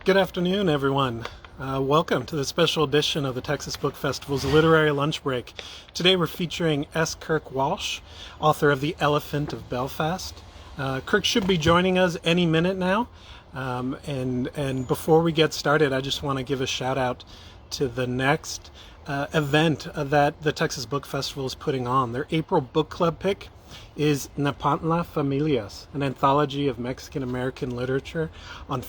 Good afternoon, everyone. Welcome to the special edition of the Texas Book Festival's Literary Lunch Break. Today we're featuring S. Kirk Walsh, author of The Elephant of Belfast. Kirk should be joining us any minute now. And before we get started, I just want to give a shout out to the next event that the Texas Book Festival is putting on. Their April book club pick is Nepantla Familias, an anthology of Mexican-American literature on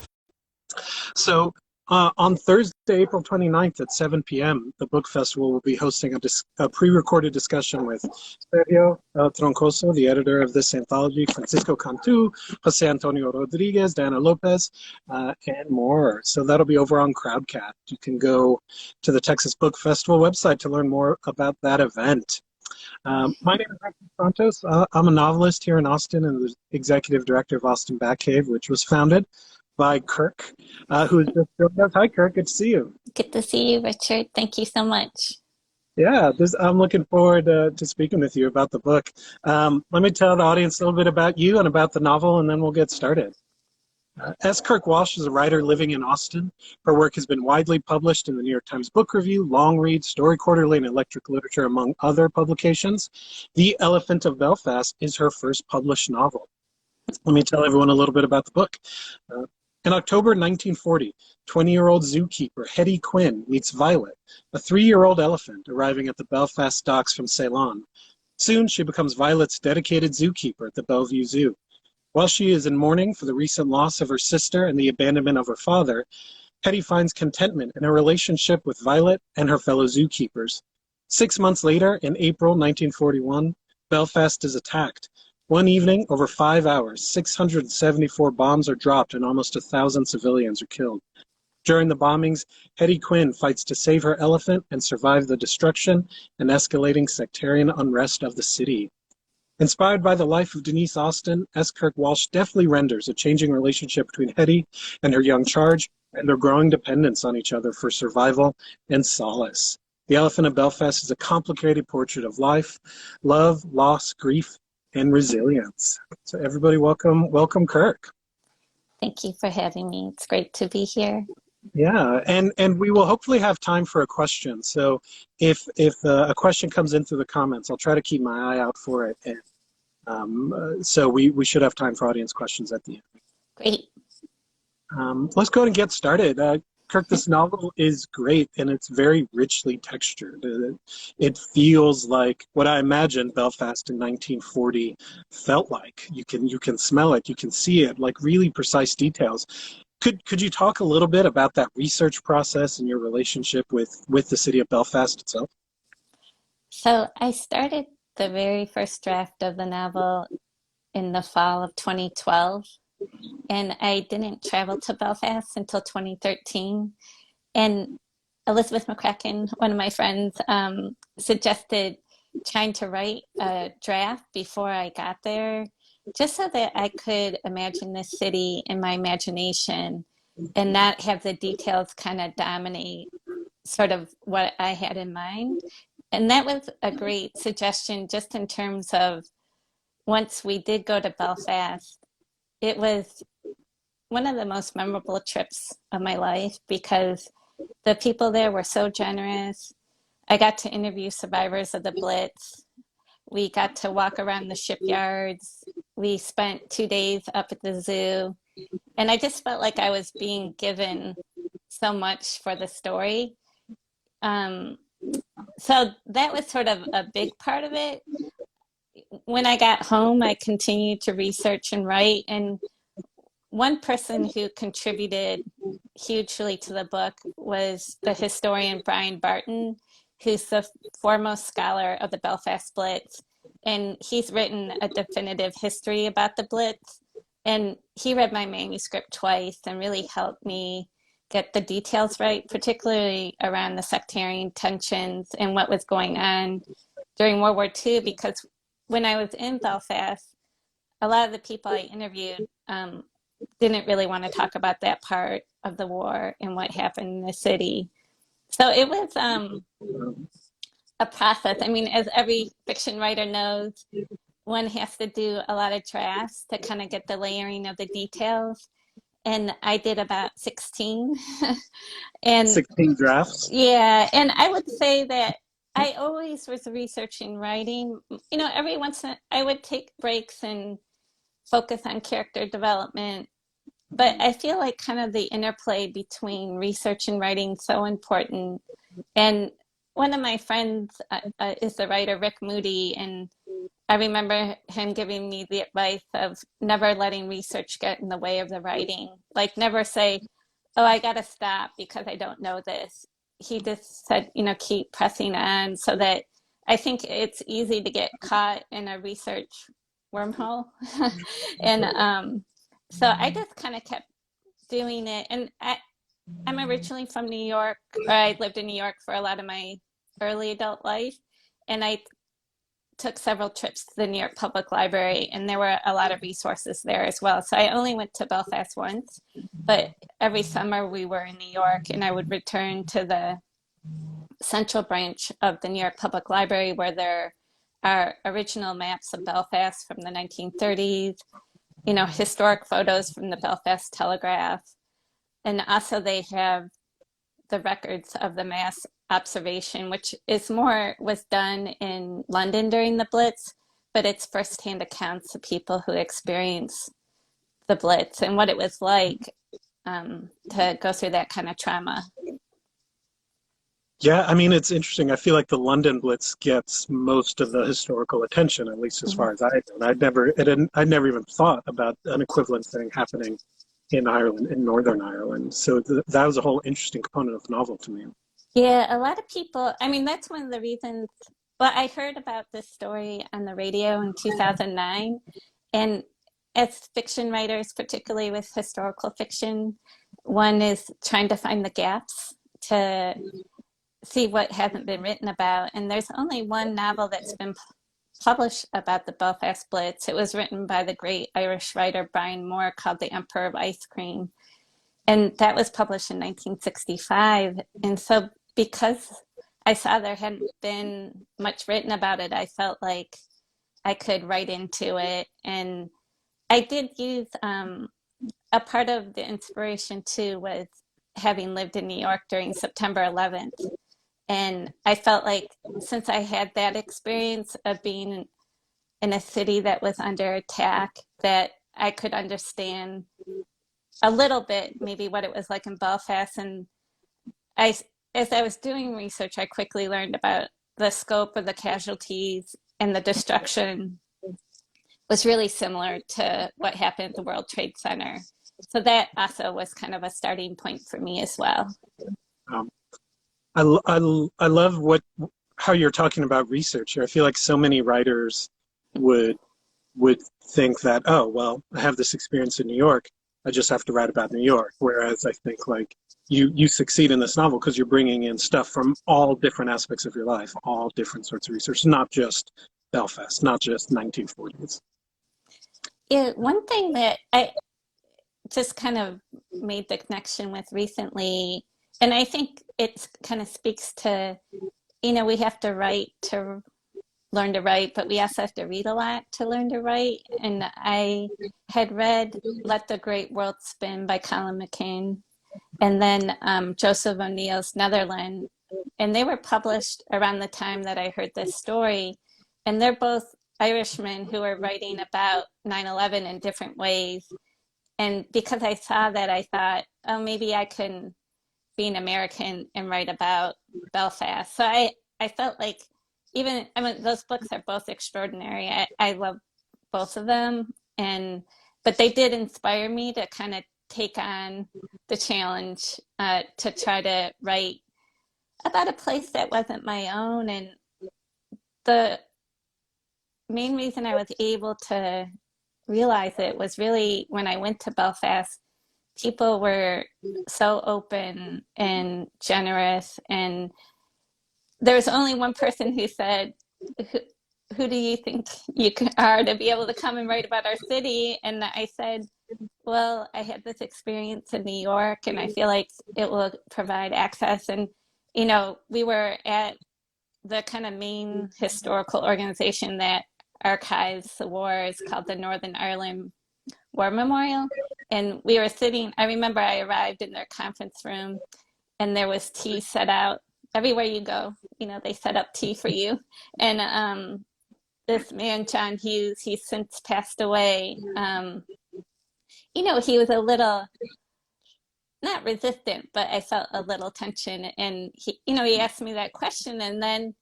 on Thursday, April 29th at 7 p.m., the book festival will be hosting a pre-recorded discussion with Sergio Troncoso, the editor of this anthology, Francisco Cantu, Jose Antonio Rodriguez, Diana Lopez, and more. So that'll be over on Crowdcast. You can go to the Texas Book Festival website to learn more about that event. My name is Francis Santos. I'm a novelist here in Austin and the executive director of Austin Batcave, which was founded by Kirk, who is just joined us. Hi, Kirk. Good to see you. Good to see you, Richard. Thank you so much. Yeah, I'm looking forward to speaking with you about the book. Let me tell the audience a little bit about you and about the novel, and then we'll get started. S. Kirk Walsh is a writer living in Austin. Her work has been widely published in the New York Times Book Review, Long Read, Story Quarterly, and Electric Literature, among other publications. The Elephant of Belfast is her first published novel. Let me tell everyone a little bit about the book. In October 1940, 20-year-old zookeeper Hetty Quinn meets Violet, a 3-year-old elephant arriving at the Belfast docks from Ceylon. Soon, she becomes Violet's dedicated zookeeper at the Bellevue Zoo. While she is in mourning for the recent loss of her sister and the abandonment of her father, Hetty finds contentment in her relationship with Violet and her fellow zookeepers. 6 months later, in April 1941, Belfast is attacked. One evening, over 5 hours, 674 bombs are dropped and almost 1,000 civilians are killed. During the bombings, Hetty Quinn fights to save her elephant and survive the destruction and escalating sectarian unrest of the city. Inspired by the life of Denise Austen, S. Kirk Walsh deftly renders a changing relationship between Hetty and her young charge and their growing dependence on each other for survival and solace. The Elephant of Belfast is a complicated portrait of life, love, loss, grief, and resilience. So everybody, welcome Kirk. Thank you for having me. It's great to be here. Yeah, and we will hopefully have time for a question. So if a question comes in through the comments, I'll try to keep my eye out for it. And so we should have time for audience questions at the end. Great. Let's go ahead and get started. Kirk, this novel is great, and it's very richly textured. It feels like what I imagine Belfast in 1940 felt like. You can smell it, you can see it, like really precise details. Could you talk a little bit about that research process and your relationship with the city of Belfast itself? So I started the very first draft of the novel in the fall of 2012. And I didn't travel to Belfast until 2013. And Elizabeth McCracken, one of my friends, suggested trying to write a draft before I got there, just so that I could imagine the city in my imagination and not have the details kind of dominate sort of what I had in mind. And that was a great suggestion just in terms of once we did go to Belfast, it was one of the most memorable trips of my life because the people there were so generous. I got to interview survivors of the Blitz. We got to walk around the shipyards. We spent 2 days up at the zoo. And I just felt like I was being given so much for the story. So that was sort of a big part of it. When I got home, I continued to research and write. And one person who contributed hugely to the book was the historian Brian Barton, who's the foremost scholar of the Belfast Blitz. And he's written a definitive history about the Blitz. And he read my manuscript twice and really helped me get the details right, particularly around the sectarian tensions and what was going on during World War II, because when I was in Belfast, a lot of the people I interviewed didn't really want to talk about that part of the war and what happened in the city. So it was a process. I mean, as every fiction writer knows, one has to do a lot of drafts to kind of get the layering of the details. and I did about 16. And 16 drafts. yeah, and I would say that I always was researching writing. Every I would take breaks and focus on character development, but I feel like kind of the interplay between research and writing is so important. And one of my friends is the writer Rick Moody, and I remember him giving me the advice of never letting research get in the way of the writing. Like never say, oh, I got to stop because I don't know this. He just said, keep pressing on, so that I think it's easy to get caught in a research wormhole. And so I just kind of kept doing it. And I'm originally from New York, or I lived in New York for a lot of my early adult life. And I took several trips to the New York Public Library, and there were a lot of resources there as well. So I only went to Belfast once, but every summer we were in New York, and I would return to the central branch of the New York Public Library, where there are original maps of Belfast from the 1930s, historic photos from the Belfast Telegraph. And also they have the records of the mass observation, which was done in London during the Blitz, but it's firsthand accounts of people who experienced the Blitz and what it was like to go through that kind of trauma. Yeah, I mean, it's interesting. I feel like the London Blitz gets most of the historical attention, at least as far as I know. I'd never even thought about an equivalent thing happening in Ireland, in Northern Ireland. So that was a whole interesting component of the novel to me. Yeah, a lot of people, I mean, that's one of the reasons. Well, I heard about this story on the radio in 2009. And as fiction writers, particularly with historical fiction, one is trying to find the gaps to see what hasn't been written about. And there's only one novel that's been published about the Belfast Blitz. It was written by the great Irish writer Brian Moore, called The Emperor of Ice Cream. And that was published in 1965. And so because I saw there hadn't been much written about it, I felt like I could write into it. And I did use a part of the inspiration too was having lived in New York during September 11th. And I felt like since I had that experience of being in a city that was under attack, that I could understand a little bit maybe what it was like in Belfast. And as I was doing research, I quickly learned about the scope of the casualties, and the destruction was really similar to what happened at the World Trade Center. So that also was kind of a starting point for me as well. I love how you're talking about research here. I feel like so many writers would think that, oh, well, I have this experience in New York, I just have to write about New York. Whereas I think like you succeed in this novel because you're bringing in stuff from all different aspects of your life, all different sorts of research, not just Belfast, not just 1940s. Yeah, one thing that I just kind of made the connection with recently, and I think it kind of speaks to, we have to write to learn to write, but we also have to read a lot to learn to write. And I had read Let the Great World Spin by Colin McCann, and then Joseph O'Neill's Netherland. And they were published around the time that I heard this story. And they're both Irishmen who are writing about 9/11 in different ways. And because I saw that, I thought, oh, maybe I can be an American and write about Belfast. So I felt like those books are both extraordinary. I love both of them. But they did inspire me to kind of take on the challenge to try to write about a place that wasn't my own. And the main reason I was able to realize it was really when I went to Belfast, people were so open and generous. And there was only one person who said, who do you think you are to be able to come and write about our city? And I said, well, I had this experience in New York, and I feel like it will provide access. And, we were at the kind of main historical organization that archives the war, is called the Northern Ireland War Memorial. And we were sitting, I remember I arrived in their conference room and there was tea set out. Everywhere you go, you know, they set up tea for you. And this man, John Hughes, he's since passed away. You know, he was a little, not resistant, but I felt a little tension. And he, you know, he asked me that question, and then,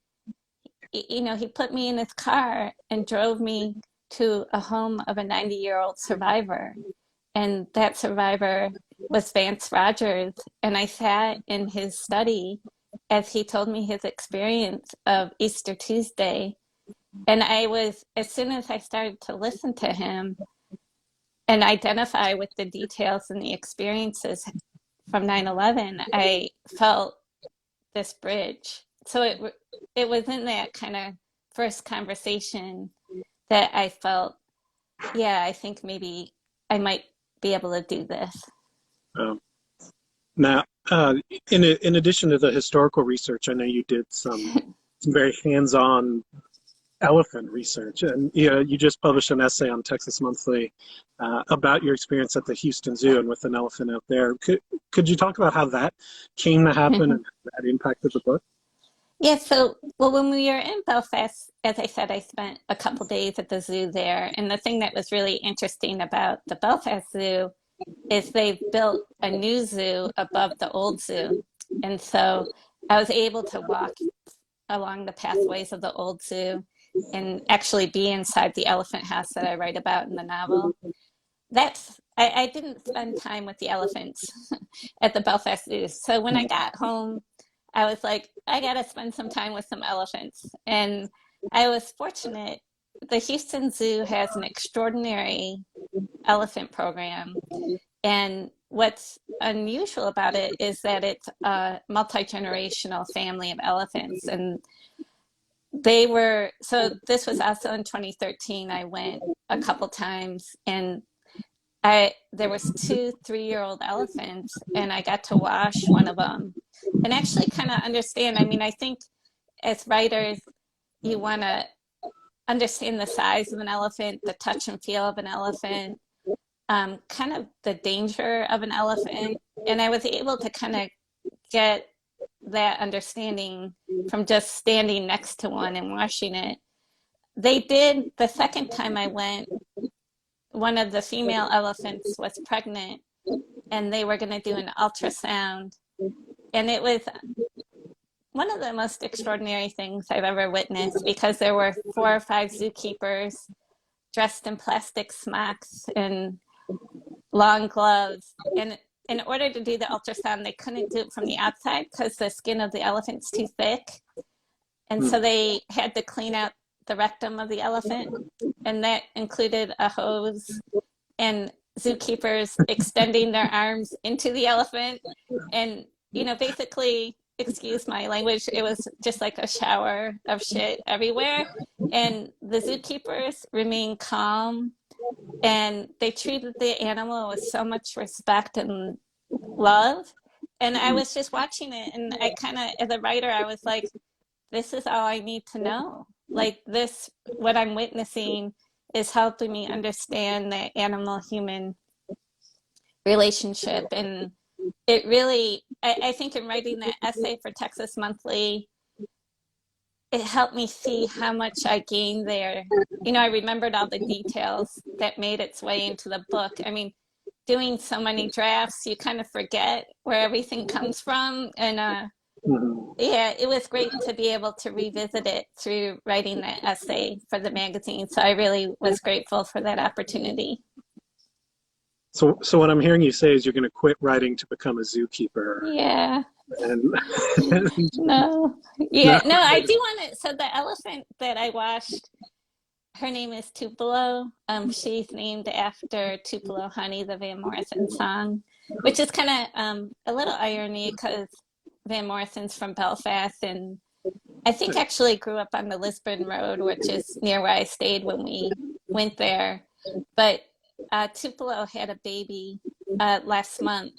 you know, he put me in his car and drove me to a home of a 90-year-old survivor. And that survivor was Vance Rogers. And I sat in his study as he told me his experience of Easter Tuesday. And I was, as soon as I started to listen to him and identify with the details and the experiences from 9/11, I felt this bridge. So it was in that kind of first conversation that I felt, yeah, I think maybe I might be able to do this. Now, in addition to the historical research, I know you did some very hands-on elephant research, and you just published an essay on Texas Monthly about your experience at the Houston Zoo and with an elephant out there. Could you talk about how that came to happen and how that impacted the book? Yeah, so, well, when we were in Belfast, as I said, I spent a couple days at the zoo there. And the thing that was really interesting about the Belfast Zoo is they've built a new zoo above the old zoo. And so I was able to walk along the pathways of the old zoo and actually be inside the elephant house that I write about in the novel. I didn't spend time with the elephants at the Belfast Zoo. So when I got home, I was like, I got to spend some time with some elephants. And I was fortunate. The Houston Zoo has an extraordinary elephant program. And what's unusual about it is that it's a multi-generational family of elephants. And so this was also in 2013. I went a couple times, and there was 2 3-year-old elephants, and I got to wash one of them and actually kind of understand. I mean, I think as writers, you want to understand the size of an elephant, the touch and feel of an elephant, kind of the danger of an elephant. And I was able to kind of get that understanding from just standing next to one and washing it. They did, the second time I went, one of the female elephants was pregnant, and they were going to do an ultrasound. And it was one of the most extraordinary things I've ever witnessed, because there were 4 or 5 zookeepers dressed in plastic smocks and long gloves. And in order to do the ultrasound, they couldn't do it from the outside because the skin of the elephant's too thick. And so they had to clean out the rectum of the elephant, and that included a hose and zookeepers extending their arms into the elephant. And, you know, basically, excuse my language, it was just like a shower of shit everywhere. And the zookeepers remained calm, and they treated the animal with so much respect and love. And I was just watching it, and I kind of, as a writer, I was like, this is all I need to know. Like this, what I'm witnessing is helping me understand the animal-human relationship. And it really, I think in writing that essay for Texas Monthly, it helped me see how much I gained there. You know, I remembered all the details that made its way into the book. I mean, doing so many drafts, you kind of forget where everything comes from. And yeah, it was great to be able to revisit it through writing that essay for the magazine. So I really was grateful for that opportunity. So what I'm hearing you say is you're going to quit writing to become a zookeeper. Yeah. And No. Yeah. No, I do want to. So the elephant that I washed, her name is Tupelo. She's named after Tupelo Honey, the Van Morrison song, which is kind of a little irony because Van Morrison's from Belfast, and I think actually grew up on the Lisburn Road, which is near where I stayed when we went there. But Tupelo had a baby last month,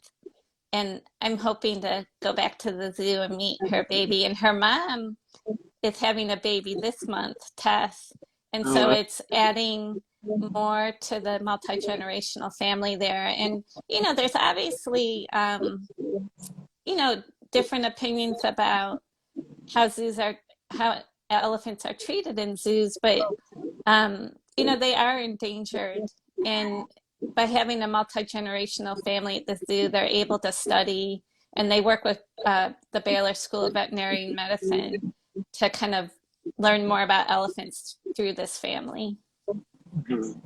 and I'm hoping to go back to the zoo and meet her baby. And her mom is having a baby this month, Tess. And so it's adding more to the multi-generational family there. And, there's obviously, different opinions about how elephants are treated in zoos, but, they are endangered. And by having a multi-generational family at the zoo, they're able to study, and they work with the Baylor School of Veterinary Medicine to kind of learn more about elephants through this family. Mhm.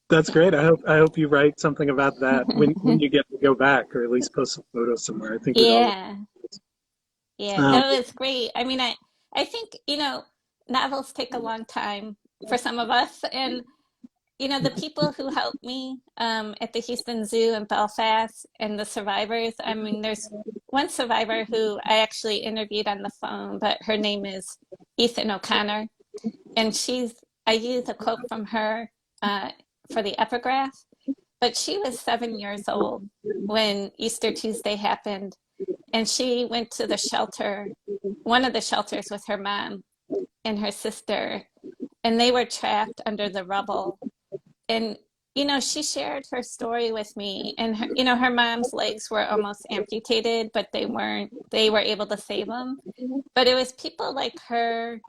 That's great. I hope you write something about that when you get to go back, or at least post some photos somewhere. I think we'd all. Yeah, yeah, Um, no, it's great. I mean, I think, novels take a long time for some of us, and the people who helped me at the Houston Zoo in Belfast and the survivors. I mean, there's one survivor who I actually interviewed on the phone, but her name is Ethan O'Connor, and I used a quote from her for the epigraph, but she was 7 years old when Easter Tuesday happened, and she went to the shelter, one of the shelters, with her mom and her sister, and they were trapped under the rubble. And she shared her story with me, and her mom's legs were almost amputated, but they weren't. They were able to save them. But it was people like her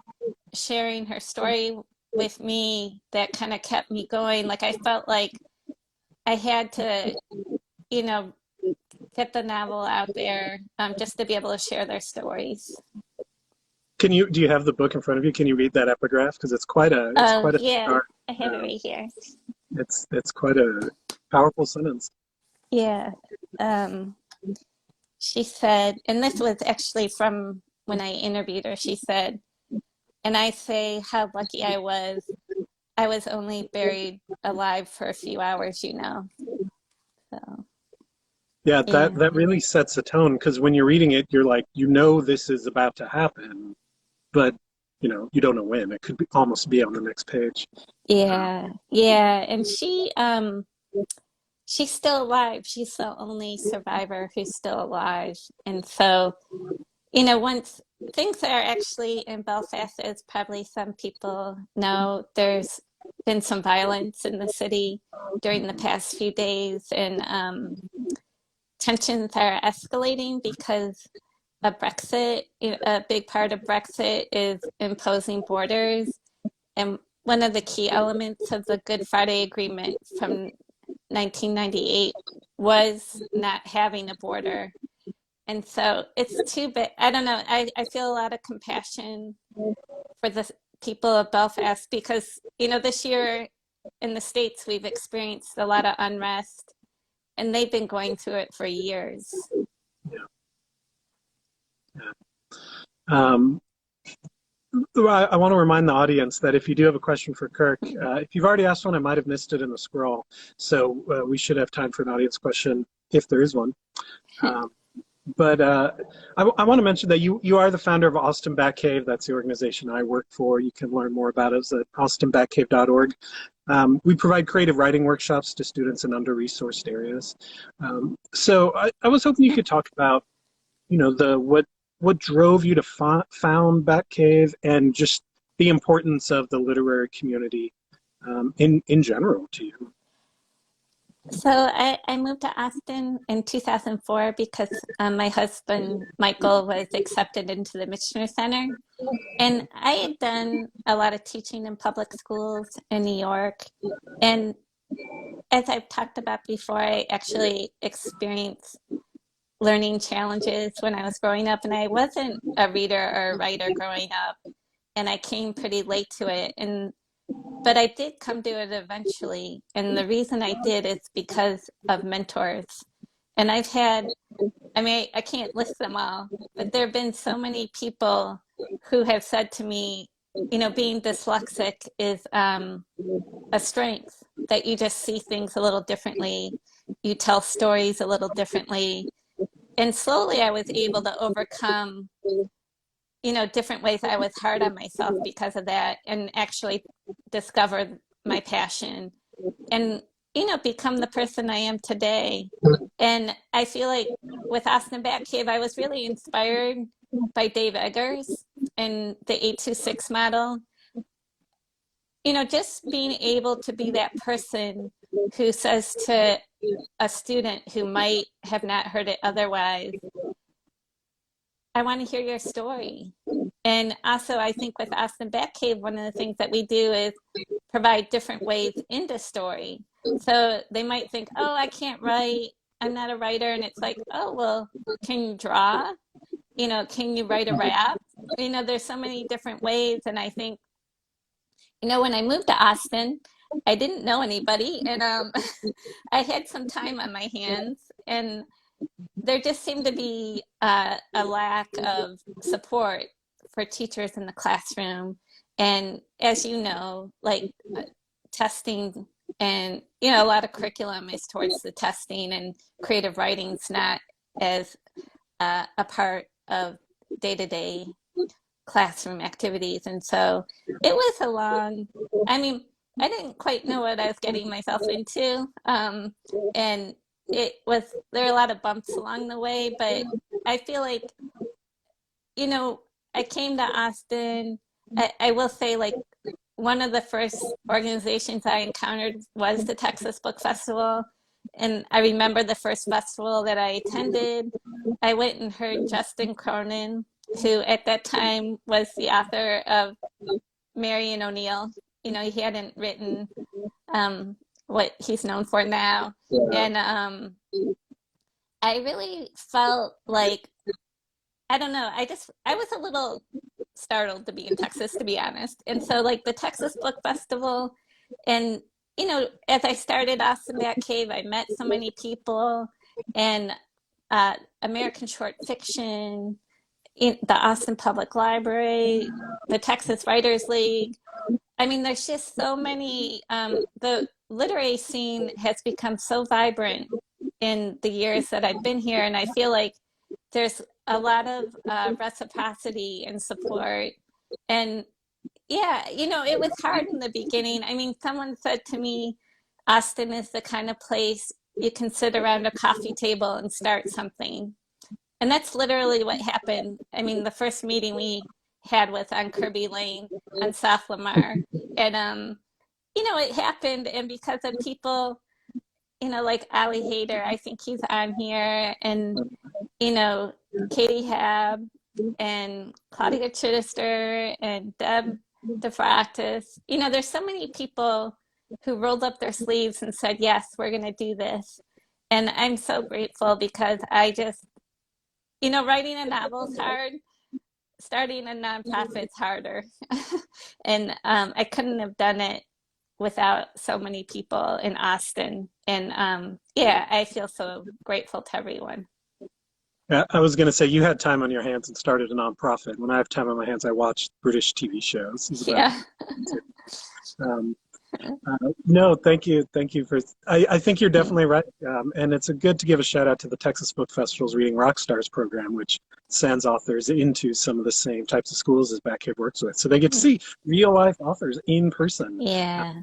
sharing her story with me that kind of kept me going. Like, I felt like I had to, get the novel out there, just to be able to share their stories. do you have the book in front of you? Can you read that epigraph? Because it's Oh, quite a yeah, start. I have it right here. It's quite a powerful sentence. Yeah. Um, she said, and this was actually from when I interviewed her, she said, and I say how lucky I was. I was only buried alive for a few hours, So, Yeah, yeah. that really sets a tone, because when you're reading it, you're like, this is about to happen, but you don't know when. It could almost be on the next page. Yeah. Yeah. And she's still alive. She's the only survivor who's still alive. And so, once things are actually in Belfast, as probably some people know, there's been some violence in the city during the past few days, and tensions are escalating because of Brexit. A big part of Brexit is imposing borders, and one of the key elements of the Good Friday Agreement from 1998 was not having a border. And so it's too bad. I don't know. I feel a lot of compassion for the people of Belfast, because, this year in the States, we've experienced a lot of unrest, and they've been going through it for years. Yeah. Um, I want to remind the audience that if you do have a question for Kirk, if you've already asked one, I might have missed it in the scroll. So we should have time for an audience question if there is one. But I want to mention that you are the founder of Austin Batcave. That's the organization I work for. You can learn more about us at austinbatcave.org. We provide creative writing workshops to students in under-resourced areas. So I was hoping you could talk about, what drove you to found Batcave, and just the importance of the literary community in general to you. So I moved to Austin in 2004 because my husband, Michael, was accepted into the Michener Center. And I had done a lot of teaching in public schools in New York. And as I've talked about before, I actually experienced learning challenges when I was growing up. And I wasn't a reader or a writer growing up. And I came pretty late to it. But I did come to it eventually. And the reason I did is because of mentors. And I can't list them all, but there have been so many people who have said to me, being dyslexic is a strength, that you just see things a little differently. You tell stories a little differently. And slowly I was able to overcome different ways I was hard on myself because of that, and actually discover my passion and, become the person I am today. And I feel like with Austin Batcave, I was really inspired by Dave Eggers and the 826 model. just being able to be that person who says to a student who might have not heard it otherwise, I want to hear your story. And also, I think with Austin Batcave, one of the things that we do is provide different ways into story. So they might think, oh, I can't write, I'm not a writer. And it's like, oh, well, can you draw? Can you write a rap? There's so many different ways. And I think, when I moved to Austin, I didn't know anybody. And I had some time on my hands. And there just seemed to be a lack of support for teachers in the classroom. And as you know, like testing and, a lot of curriculum is towards the testing, and creative writing's not as a part of day-to-day classroom activities. And so it was I didn't quite know what I was getting myself into. And there were a lot of bumps along the way, but I feel like, I came to Austin. I will say, like, one of the first organizations I encountered was the Texas Book Festival. And I remember the first festival that I attended, I went and heard Justin Cronin, who at that time was the author of Marion O'Neill. He hadn't written what he's known for now. And I really felt like, I don't know, I was a little startled to be in Texas, to be honest. And so, like, the Texas Book Festival, and, as I started Austin Batcave, I met so many people, and American Short Fiction, the Austin Public Library, the Texas Writers League. There's just so many, the literary scene has become so vibrant in the years that I've been here, and I feel like there's a lot of reciprocity and support. And yeah, it was hard in the beginning. Someone said to me, Austin is the kind of place you can sit around a coffee table and start something. And that's literally what happened. The first meeting we had was on Kirby Lane on South Lamar. And, it happened. And because of people, like Ali Hayder, I think he's on here, and, Katie Hab and Claudia Chittister and Deb DeFractis. There's so many people who rolled up their sleeves and said, yes, we're going to do this. And I'm so grateful, because I just, writing a novel is hard. Starting a nonprofit's harder. And I couldn't have done it without so many people in Austin. And yeah, I feel so grateful to everyone. Yeah, I was going to say, you had time on your hands and started a nonprofit. When I have time on my hands, I watch British TV shows. Yeah. No, thank you. Thank you for, I think you're definitely right. And it's good to give a shout out to the Texas Book Festival's Reading Rockstars program, which sends authors into some of the same types of schools as Batcave works with. So they get to see real life authors in person. Yeah.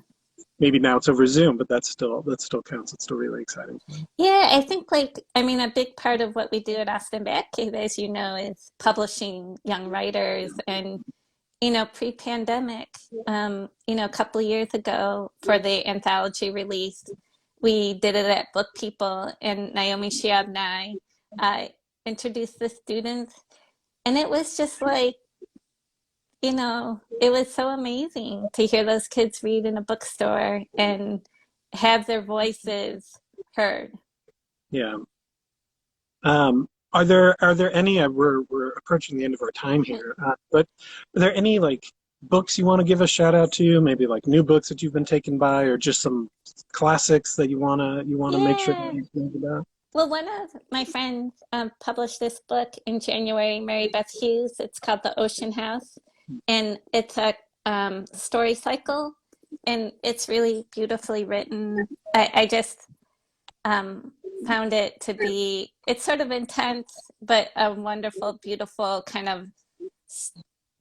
Maybe now it's over Zoom, but that still counts. It's still really exciting. Yeah, I think, like, a big part of what we do at Austin Batcave, as you know, is publishing young writers. And pre-pandemic, a couple of years ago, for the anthology release, we did it at Book People, and Naomi Shiab and I introduced the students, and it was just like, it was so amazing to hear those kids read in a bookstore and have their voices heard. Yeah. Are there any? We're approaching the end of our time here, but are there any, like, books you want to give a shout out to? Maybe like new books that you've been taken by, or just some classics that you wanna make sure that you think about? Well, one of my friends published this book in January, Mary Beth Hughes. It's called The Ocean House, and it's a story cycle, and it's really beautifully written. I just found it to be, it's sort of intense, but a wonderful, beautiful kind of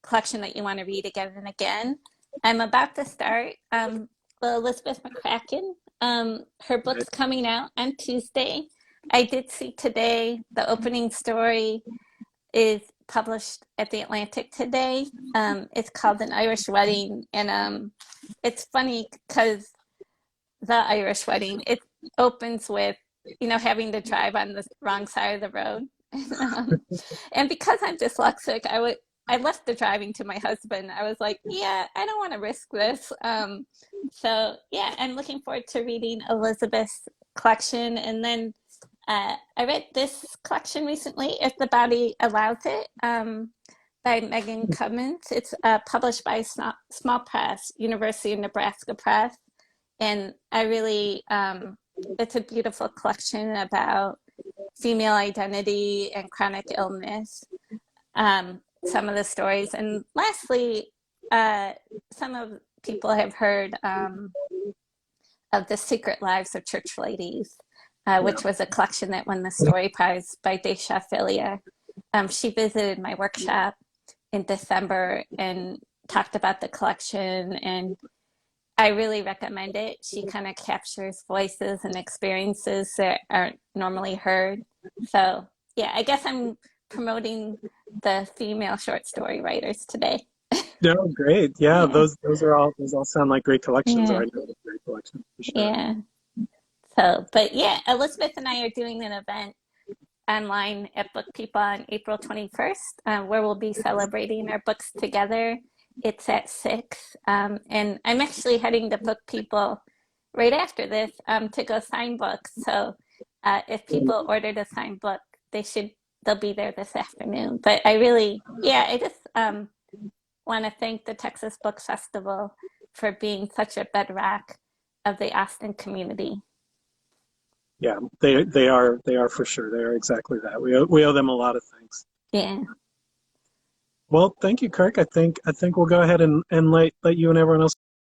collection that you want to read again and again. I'm about to start Elizabeth McCracken. Her book's coming out on Tuesday. I did see today the opening story is published at the Atlantic today. It's called An Irish Wedding, and it's funny because the Irish Wedding, it opens with, you know, having to drive on the wrong side of the road. And because I'm dyslexic, I left the driving to my husband. I was like, yeah, I don't want to risk this. So yeah, I'm looking forward to reading Elizabeth's collection. And then I read this collection recently, If the Body Allows It, by Megan Cummins. It's published by Small Press, University of Nebraska Press. And I really, it's a beautiful collection about female identity and chronic illness. Some of the stories. And lastly, some of people have heard of The Secret Lives of Church Ladies, which was a collection that won the Story Prize by Daisha Filia. She visited my workshop in December and talked about the collection, and I really recommend it. She kind of captures voices and experiences that aren't normally heard. So yeah, I guess I'm promoting the female short story writers today. No, great. Yeah, Yeah. those all sound like great collections, Yeah. or I know they're great collections for sure. Yeah. So, but yeah, Elizabeth and I are doing an event online at Book People on April 21st, where we'll be celebrating our books together. It's at 6. And I'm actually heading to Book People right after this to go sign books. So if people ordered a signed book, they'll be there this afternoon. But I just want to thank the Texas Book Festival for being such a bedrock of the Austin community. Yeah, they are for sure. They are exactly that. We owe them a lot of things. Yeah. Well, thank you, Kirk. I think we'll go ahead and let you and everyone else